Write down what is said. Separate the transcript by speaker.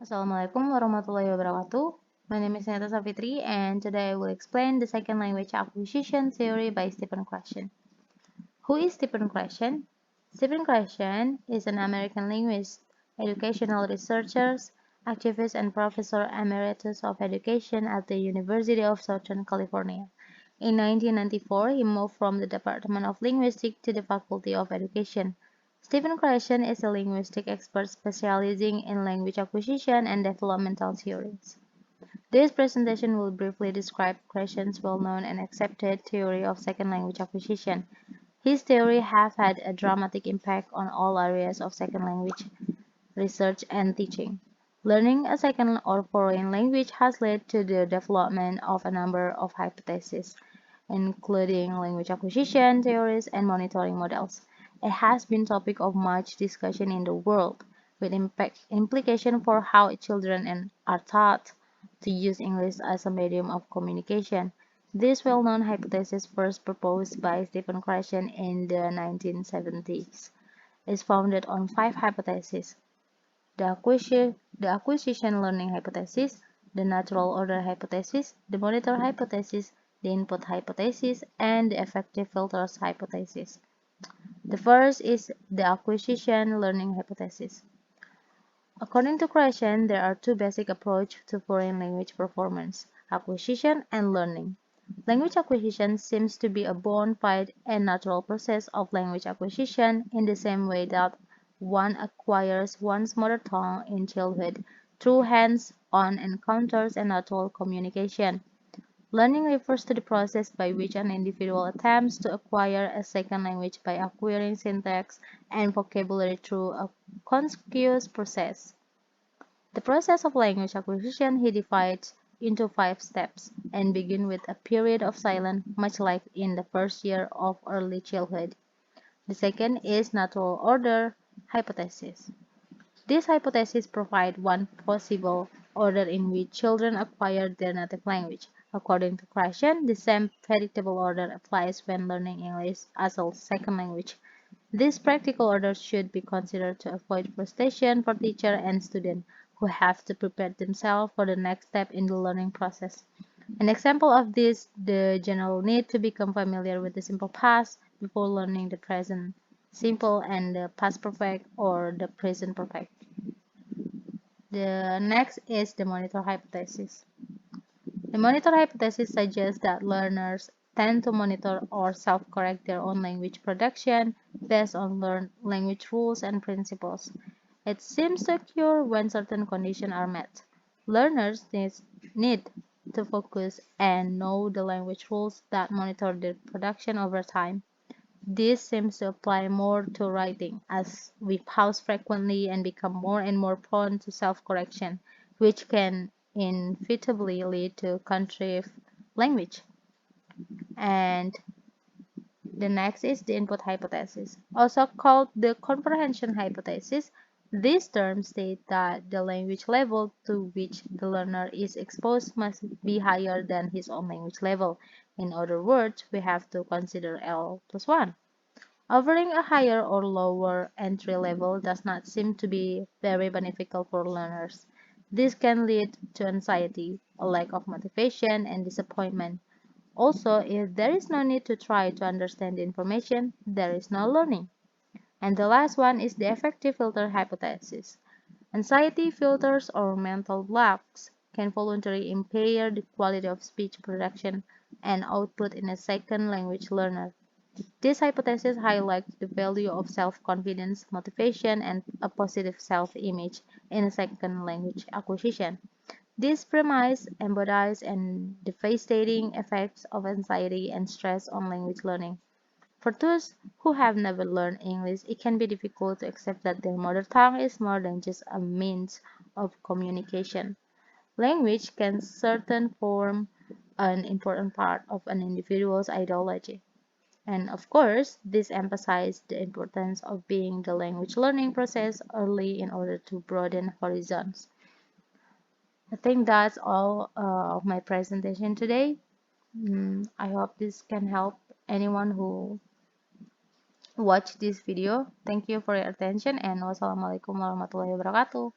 Speaker 1: Assalamualaikum warahmatullahi wabarakatuh. My name is Nita Safitri, and today I will explain the second language acquisition theory by Krashen. Who is Krashen? Krashen is an American linguist, educational researcher, activist, and professor emeritus of education at the University of Southern California. In 1994, he moved from the Department of Linguistics to the Faculty of Education. Krashen is a linguistic expert specializing in language acquisition and developmental theories. This presentation will briefly describe Krashen's well-known and accepted theory of second language acquisition. His theory has had a dramatic impact on all areas of second language research and teaching. Learning a second or foreign language has led to the development of a number of hypotheses, including language acquisition theories and monitoring models. It has been topic of much discussion in the world, with implication for how children are taught to use English as a medium of communication. This well-known hypothesis, first proposed by Krashen in the 1970s, is founded on five hypotheses: the acquisition learning hypothesis, the natural order hypothesis, the monitor hypothesis, the input hypothesis, and the effective filters hypothesis. The first is the acquisition learning hypothesis. According to Krashen, there are two basic approaches to foreign language performance: acquisition and learning. Language acquisition seems to be a bona fide and natural process of language acquisition in the same way that one acquires one's mother tongue in childhood through hands-on encounters and natural communication. Learning refers to the process by which an individual attempts to acquire a second language by acquiring syntax and vocabulary through a conscious process. The process of language acquisition he divides into 5 steps and begin with a period of silence, much like in the first year of early childhood. The second is natural order hypothesis. This hypothesis provides one possible order in which children acquire their native language. According to Krashen, the same predictable order applies when learning English as a second language. This practical order should be considered to avoid frustration for teacher and student who have to prepare themselves for the next step in the learning process. An example of this, the general need to become familiar with the simple past before learning the present simple and the past perfect or the present perfect. The next is the monitor hypothesis. The monitor hypothesis suggests that learners tend to monitor or self-correct their own language production based on learned language rules and principles. It seems to occur when certain conditions are met. Learners need to focus and know the language rules that monitor their production over time. This seems to apply more to writing, as we pause frequently and become more and more prone to self-correction, which can inevitably lead to contrived language. And the next is the input hypothesis, also called the comprehension hypothesis. This term states that the language level to which the learner is exposed must be higher than his own language level. In other words, we have to consider L plus 1. Offering a higher or lower entry level does not seem to be very beneficial for learners. This can lead to anxiety, a lack of motivation, and disappointment. Also, if there is no need to try to understand the information, there is no learning. And the last one is the effective filter hypothesis. Anxiety filters or mental blocks can voluntarily impair the quality of speech production and output in a second language learner. This hypothesis highlights the value of self-confidence, motivation, and a positive self-image in a second language acquisition. This premise embodies the devastating effects of anxiety and stress on language learning. For those who have never learned English, it can be difficult to accept that their mother tongue is more than just a means of communication. Language can certainly form an important part of an individual's ideology. And of course, this emphasizes the importance of being the language learning process early in order to broaden horizons. I think that's all of my presentation today. I hope this can help anyone who watch this video. Thank you for your attention and wassalamualaikum warahmatullahi wabarakatuh.